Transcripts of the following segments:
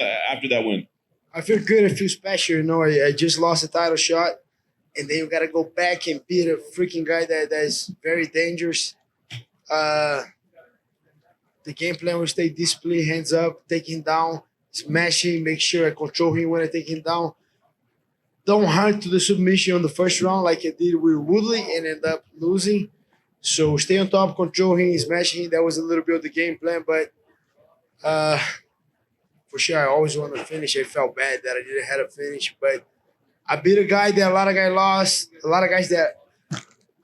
after that win? I feel good. I feel special. You know, I just lost a title shot, and then you got to go back and beat a freaking guy that's very dangerous. Uh, the game plan will stay disciplined, hands up, take him down, smashing, make sure I control him when I take him down. Don't hunt to the submission on the first round like I did with Woodley and end up losing. So stay on top, control him, smashing him. That was a little bit of the game plan, but uh, for sure I always want to finish. I felt bad that I didn't have a finish, but I beat a guy that a lot of guys lost. A lot of guys that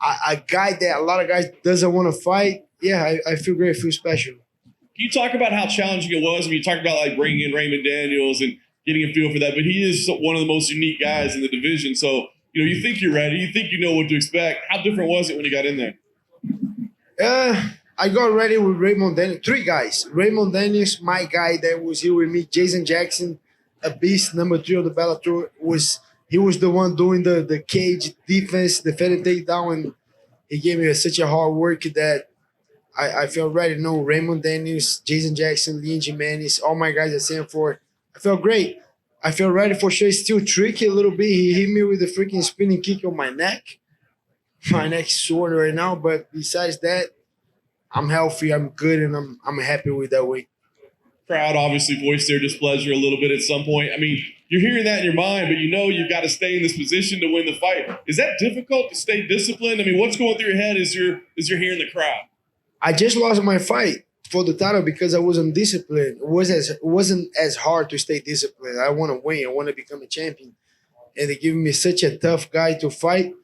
a guy that a lot of guys doesn't want to fight. Yeah, I feel great. I feel special. Can you talk about how challenging it was? I mean, you talk about like bringing in Raymond Daniels and getting a feel for that, but he is one of the most unique guys in the division. So, you think you're ready. You think you know what to expect. How different was it when you got in there? I got ready with Raymond Daniels. Three guys. Raymond Daniels, my guy that was here with me. Jason Jackson, a beast, number 3 of the Bellator. He was the one doing the cage defense, the fed takedown, and he gave me such a hard work that I felt ready. No, Raymond Daniels, Jason Jackson, Leon Jimenez, all my guys at Sanford. I felt great. I felt ready for sure. It's still tricky a little bit. He hit me with a freaking spinning kick on my neck. My neck's sore right now, but besides that, I'm healthy, I'm good, and I'm happy with that weight. Crowd obviously voiced their displeasure a little bit at some point. I mean, you're hearing that in your mind, but you've got to stay in this position to win the fight. Is that difficult to stay disciplined? I mean, what's going through your head as you're hearing the crowd? I just lost my fight for the title because I wasn't disciplined. It wasn't as hard to stay disciplined. I want to win. I want to become a champion. And they give me such a tough guy to fight.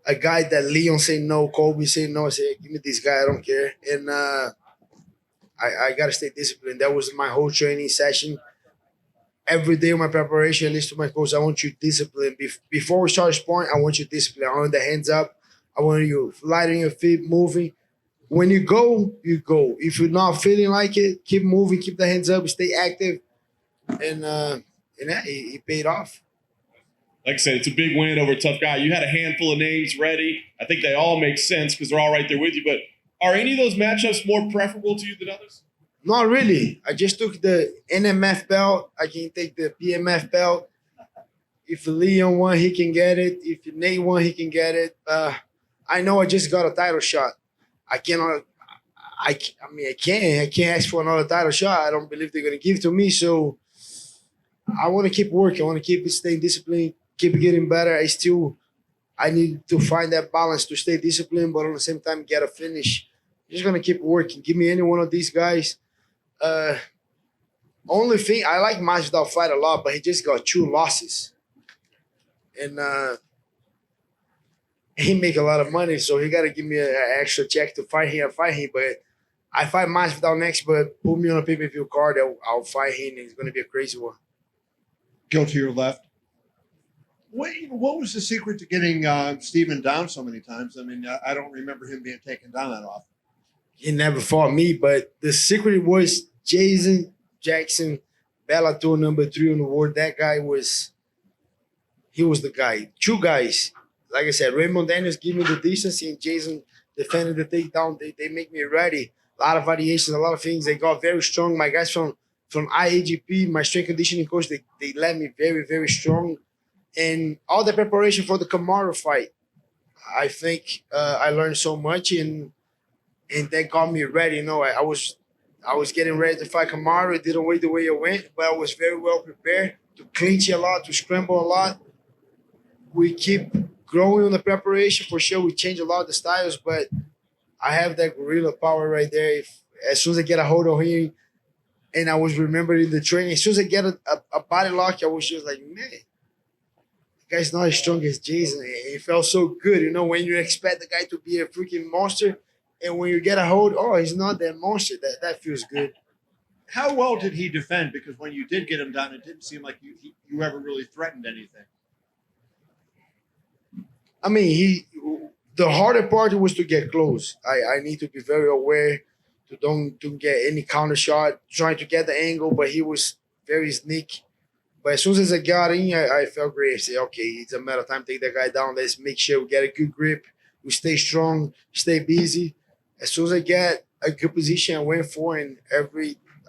A guy that Leon say no, Colby say no. I say, give me this guy. I don't care. And I got to stay disciplined. That was my whole training session. Every day of my preparation, at least to my coach, I want you disciplined. Before we start sparring, I want you disciplined. I want the hands up. I want you light on your feet, moving. When you go, you go. If you're not feeling like it, keep moving, keep the hands up, stay active, and it paid off. Like I said, it's a big win over a tough guy. You had a handful of names ready. I think they all make sense because they're all right there with you. But are any of those matchups more preferable to you than others? Not really. I just took the NMF belt. I can take the PMF belt. If Leon won, he can get it. If Nate won, he can get it. I know I just got a title shot. I cannot. I mean, I can't ask for another title shot. I don't believe they're gonna give it to me. So I want to keep working. I want to keep staying disciplined, keep getting better. I need to find that balance to stay disciplined, but at the same time get a finish. I'm just gonna keep working. Give me any one of these guys. Only thing I like Masvidal fight a lot, but he just got 2 losses, and he make a lot of money, so he got to give me an extra check to fight him. But I fight Masvidal next, but put me on a pay-per-view card, I'll fight him. It's going to be a crazy one. Go to your left. What was the secret to getting Stephen down so many times? I mean, I don't remember him being taken down that often. He never fought me, but the secret was Jason Jackson, Bellator number 3 on the world. That guy was the guy. 2 guys. Like I said, Raymond Daniels give me the decency, and Jason defended the takedown. They make me ready. A lot of variations, a lot of things. They got very strong. My guys from IAGP, my strength conditioning coach, they led me very, very strong. And all the preparation for the Kamaru fight, I think I learned so much, and that got me ready. I was getting ready to fight Kamaru. It didn't wait the way it went, but I was very well prepared to clinch a lot, to scramble a lot. We keep growing on the preparation for sure. We change a lot of the styles, but I have that gorilla power right there. As soon as I get a hold of him, and I was remembering the training, as soon as I get a body lock, I was just like, man, the guy's not as strong as Jason. It felt so good, when you expect the guy to be a freaking monster, and when you get a hold, oh, he's not that monster. That feels good. How well did he defend? Because when you did get him down, it didn't seem like you ever really threatened anything. I mean, the harder part was to get close. I need to be very aware to don't get any counter shot, trying to get the angle, but he was very sneaky. But as soon as I got in, I felt great. I said, okay, it's a matter of time, take that guy down. Let's make sure we get a good grip. We stay strong, stay busy. As soon as I get a good position, I went for, and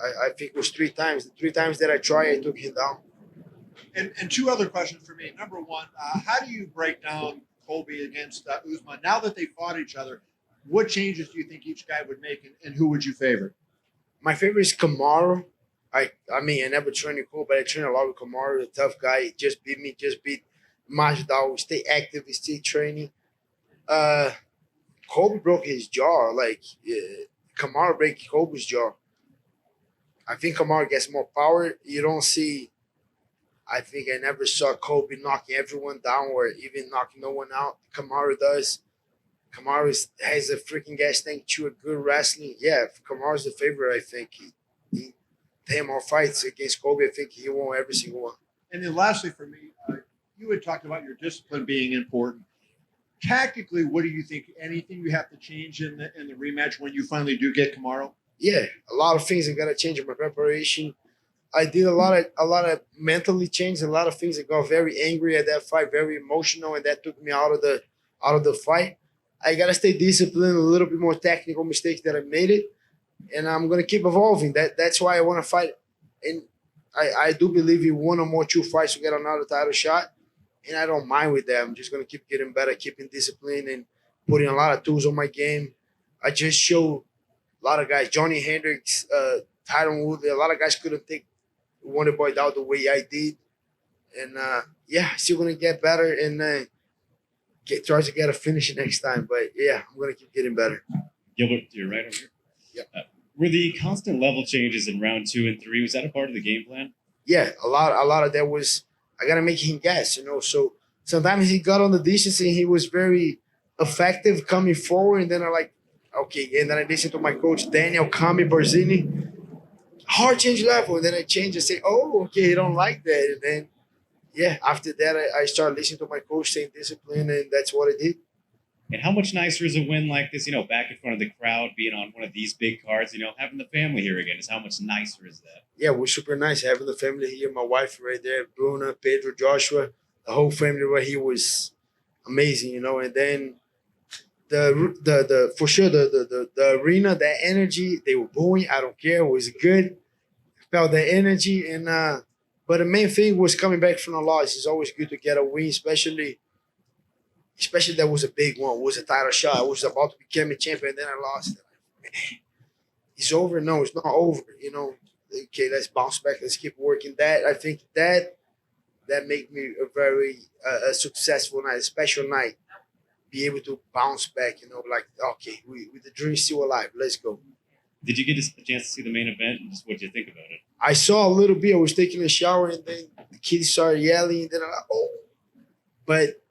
I think it was 3 times. The 3 times that I tried, I took him down. And two other questions for me. Number one, how do you break down Colby against Usman? Now that they fought each other, what changes do you think each guy would make, and who would you favor? My favorite is Kamaru. I mean, I never trained with Colby, but I train a lot with Kamaru, a tough guy. He just beat me, just beat Masvidal. Stay active, stay training. Colby broke his jaw. Like, Kamaru break Colby's jaw. I think Kamaru gets more power. You don't see. I think I never saw Colby knocking everyone down or even knocking no one out. Kamaru does. Kamaru has a freaking gas tank to a good wrestling. Yeah, Kamaru's the favorite, I think. He 10 more fights against Colby. I think he won every single one. And then lastly for me, you had talked about your discipline being important. Tactically, what do you think? Anything you have to change in the rematch when you finally do get Kamaru? Yeah, a lot of things I gotta change in my preparation. I did a lot of mentally change, a lot of things. I got very angry at that fight, very emotional, and that took me out of the fight. I gotta stay disciplined, a little bit more technical mistakes that I made it, and I'm gonna keep evolving. That's why I want to fight, and I do believe in 1 or more 2 fights to get another title shot, and I don't mind with that. I'm just gonna keep getting better, keeping discipline, and putting a lot of tools on my game. I just showed a lot of guys, Johnny Hendricks, Tyron Woodley, a lot of guys couldn't take Wonder Boy down the way I did. And yeah, still gonna get better and try to get a finish next time. But yeah, I'm gonna keep getting better. Gilbert, you're right over here. Yep. Were the constant level changes in round 2 and 3, was that a part of the game plan? Yeah, a lot of that was I gotta make him guess, So sometimes he got on the distance and he was very effective coming forward, and then I like, okay, and then I listened to my coach Daniel Kami Barzini. Hard change level, and then I change and say, oh, okay, he don't like that. And then, yeah, after that, I started listening to my coach, saying discipline, and that's what I did. And how much nicer is a win like this, back in front of the crowd, being on one of these big cards, having the family here again, is how much nicer is that? Yeah, we're super nice having the family here. My wife right there, Bruna, Pedro, Joshua, the whole family right here was amazing, And then the for sure the arena, that energy, they were booing. I don't care. It was good. Felt the energy, and but the main thing was coming back from a loss. It's always good to get a win, especially that was a big one. It was a title shot. I was about to become a champion, and then I lost. Man, it's over. No, it's not over. Okay, let's bounce back. Let's keep working. That I think that made me a very a successful night, a special night. Be able to bounce back. Like okay, the dream's still alive. Let's go. Did you get a chance to see the main event? And just what did you think about it? I saw a little bit. I was taking a shower, and then the kids started yelling. And then I'm like, oh. But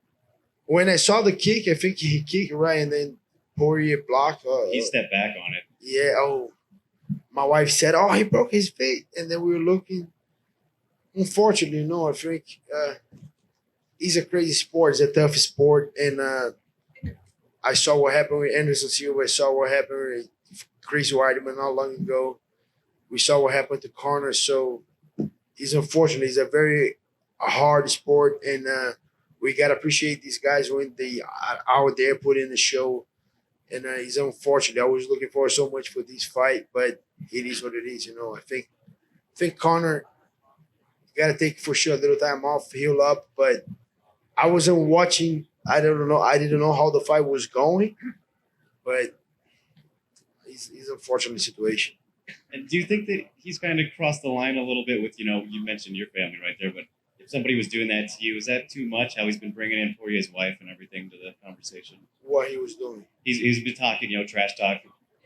when I saw the kick, I think he kicked right, and then Poirier blocked. He stepped back on it. Yeah. Oh, my wife said, oh, he broke his feet. And then we were looking. Unfortunately, I think it's a crazy sport. It's a tough sport. And I saw what happened with Anderson Silva. I saw what happened with Chris Weidman not long ago. We saw what happened to Conor. So it's unfortunate. It's a very hard sport, and we gotta appreciate these guys when they are out there putting the show. And it's unfortunate. I was looking forward so much for this fight, but it is what it is. I think Conor gotta take for sure a little time off, heal up. But I wasn't watching. I don't know. I didn't know how the fight was going, but. It's an unfortunate situation. And do you think that he's kind of crossed the line a little bit with, you mentioned your family right there, but if somebody was doing that to you, is that too much? How he's been bringing in Poirier's wife and everything to the conversation? What he was doing? He's been talking, trash talk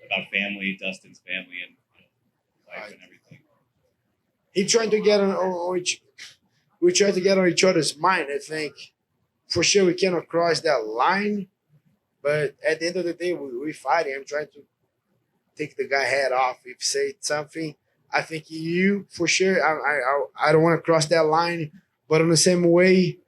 about family, Dustin's family, and wife and everything. He tried to get on each. We tried to get on each other's mind. I think for sure we cannot cross that line, but at the end of the day, we fighting. I'm trying to take the guy head off. If you say something, I think you for sure. I don't want to cross that line, but in the same way,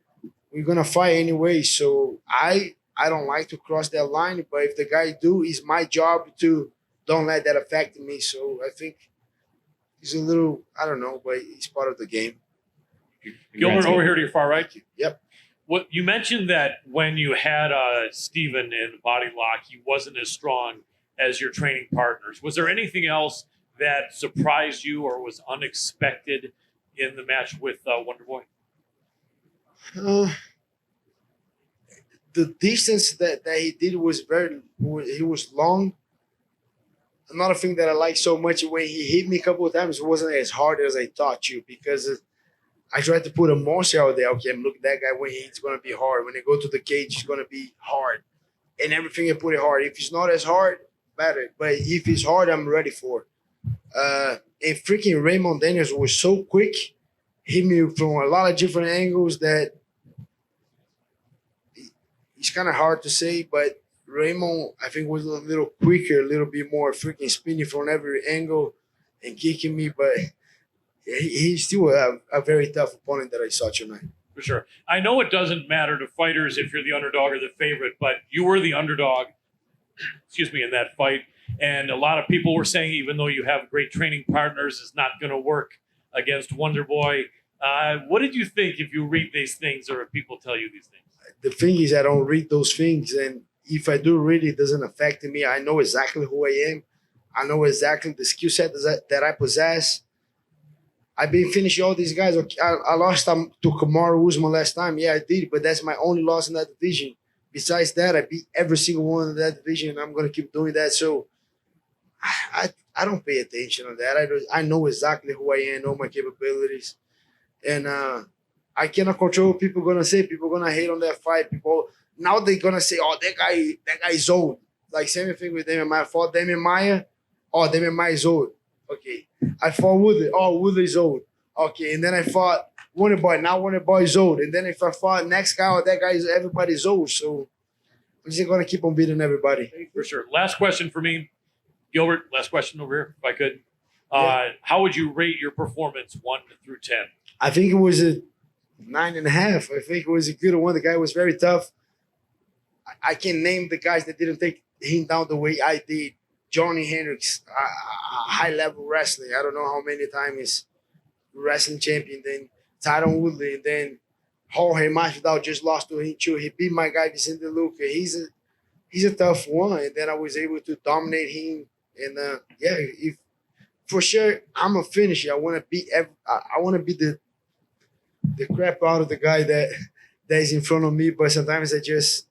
we're gonna fight anyway. So I don't like to cross that line. But if the guy do, it's my job to don't let that affect me. So I think it's a little I don't know, but it's part of the game. Gilbert, over here to your far right. Yep. What you mentioned that when you had Stephen in body lock, he wasn't as strong as your training partners. Was there anything else that surprised you or was unexpected in the match with Wonder Boy? The distance that he did was he was long. Another thing that I like so much, when he hit me a couple of times, it wasn't as hard as I thought to, because I tried to put a monster out there. Okay, look, that guy, when he hits, going to be hard. When they go to the cage, it's going to be hard. And everything I put it hard. If it's not as hard, better. But if it's hard, I'm ready for it. And freaking Raymond Daniels was so quick, hit me from a lot of different angles that it's kind of hard to say, but Raymond, I think, was a little quicker, a little bit more freaking spinny from every angle and kicking me, but he's still a very tough opponent that I saw tonight. For sure. I know it doesn't matter to fighters if you're the underdog or the favorite, but you were the underdog, in that fight. And a lot of people were saying, even though you have great training partners, it's not going to work against Wonder Boy. What did you think if you read these things or if people tell you these things? The thing is, I don't read those things. And if I do read it, doesn't affect me. I know exactly who I am. I know exactly the skill set that I possess. I've been finishing all these guys. I lost to Kamaru Usman last time. Yeah, I did, but that's my only loss in that division. Besides that, I beat every single one in that division, and I'm going to keep doing that. So I don't pay attention on that. I know exactly who I am, know my capabilities. And I cannot control what people are going to say. People are going to hate on that fight. People now they're going to say, oh, that guy is old. Like same thing with Damian Maia. I fought Damian Maia. Oh, Damian Maia is old. Okay. I fought Woodley. Oh, Woodley is old. Okay. And then I fought Wonder Boy. Now Wonder Boy is old. And then if I fought next guy, oh, that guy is, everybody's old. So I'm just going to keep on beating everybody. For sure. Last question for me. Gilbert, last question over here, if I could. Yeah. How would you rate your performance 1 through 10? I think it was a 9.5. I think it was a good one. The guy was very tough. I can name the guys that didn't take him down the way I did. Johnny Hendricks, high-level wrestling. I don't know how many times wrestling champion. Then Tyron Woodley. And then Jorge Masvidal just lost to him too. He beat my guy Vicente Luque. He's a tough one. And then I was able to dominate him. And if for sure I'm a finisher. I want to beat. I want to beat the crap out of the guy that is in front of me. But sometimes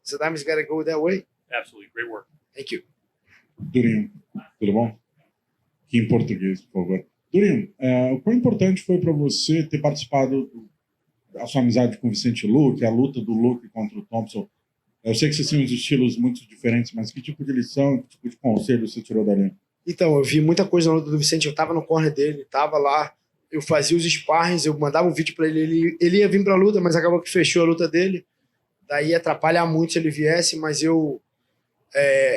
sometimes got to go that way. Absolutely. Great work. Thank you. Durinho, tudo bom? Aqui em português, por favor. Durinho, o quão importante foi para você ter participado da sua amizade com o Vicente Luque, a luta do Luque contra o Thompson? Eu sei que vocês tinham uns estilos muito diferentes, mas que tipo de lição, que tipo de conselho você tirou dali? Então, eu vi muita coisa na luta do Vicente. Eu tava no corner dele, tava lá. Eu fazia os sparrings, eu mandava um vídeo para ele. Ele ia vir para a luta, mas acabou que fechou a luta dele. Daí ia atrapalhar muito se ele viesse, mas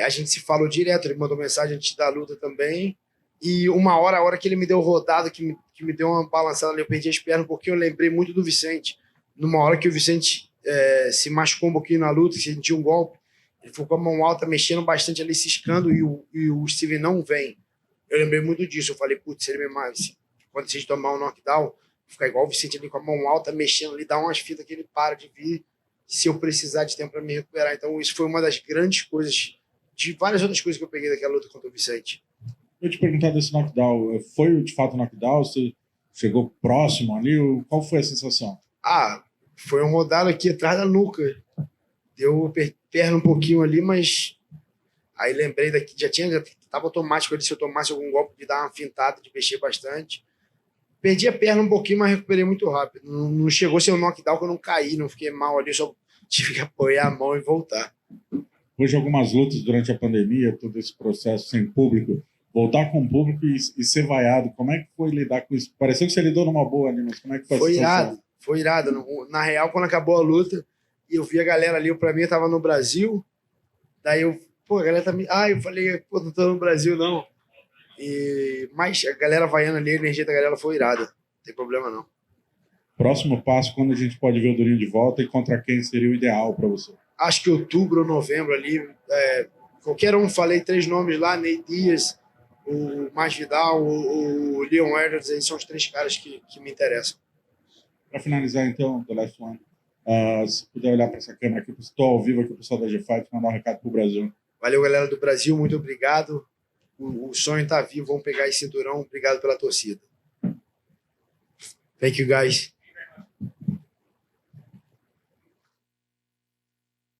a gente se falou direto, ele mandou mensagem antes da luta também, e a hora que ele me deu rodada, que me deu uma balançada ali, eu perdi as pernas, porque eu lembrei muito do Vicente. Numa hora que o Vicente se machucou um pouquinho na luta, sentiu um golpe, ele ficou com a mão alta, mexendo bastante ali, ciscando, e o Steven não vem. Eu lembrei muito disso, eu falei, putz, se ele quando vocês tomar um knockdown, ficar igual o Vicente ali com a mão alta, mexendo ali, dá umas fitas que ele para de vir, se eu precisar de tempo para me recuperar. Então, isso foi uma das grandes coisas, de várias outras coisas que eu peguei daquela luta contra o Vicente. Eu te perguntar desse knockdown, foi de fato um knockdown? Você chegou próximo ali? Qual foi a sensação? Foi um rodado aqui atrás da nuca. Deu perna um pouquinho ali, mas aí lembrei daqui, já estava automático ali, se eu tomasse algum golpe de dar uma fintada, de mexer bastante. Perdi a perna um pouquinho, mas recuperei muito rápido. Não chegou a ser um knockdown que eu não caí, não fiquei mal ali, só tive que apoiar a mão e voltar. Hoje, algumas lutas durante a pandemia, todo esse processo sem público, voltar com o público e ser vaiado, como é que foi lidar com isso? Pareceu que você lidou numa boa ali, mas como é que foi a situação? Foi irado. Na real, quando acabou a luta, e eu vi a galera ali, pra mim, eu tava no Brasil, daí a galera tá me... eu falei, não tô no Brasil, não. Mas a galera vaiando ali, a energia da galera foi irada. Não tem problema, não. Próximo passo, quando a gente pode ver o Durinho de volta e contra quem seria o ideal para você? Acho que outubro ou novembro ali. Qualquer um, falei 3 nomes lá, Ney Dias, o Masvidal, o Leon Edwards, aí são os 3 caras que me interessam. Para finalizar, então, The Last One, se puder olhar para essa câmera aqui, estou ao vivo aqui, o pessoal da G5, mandar um recado para o Brasil. Valeu, galera do Brasil, muito obrigado. O sonho tá vivo, vamos pegar esse cinturão. Obrigado pela torcida. Thank you, guys.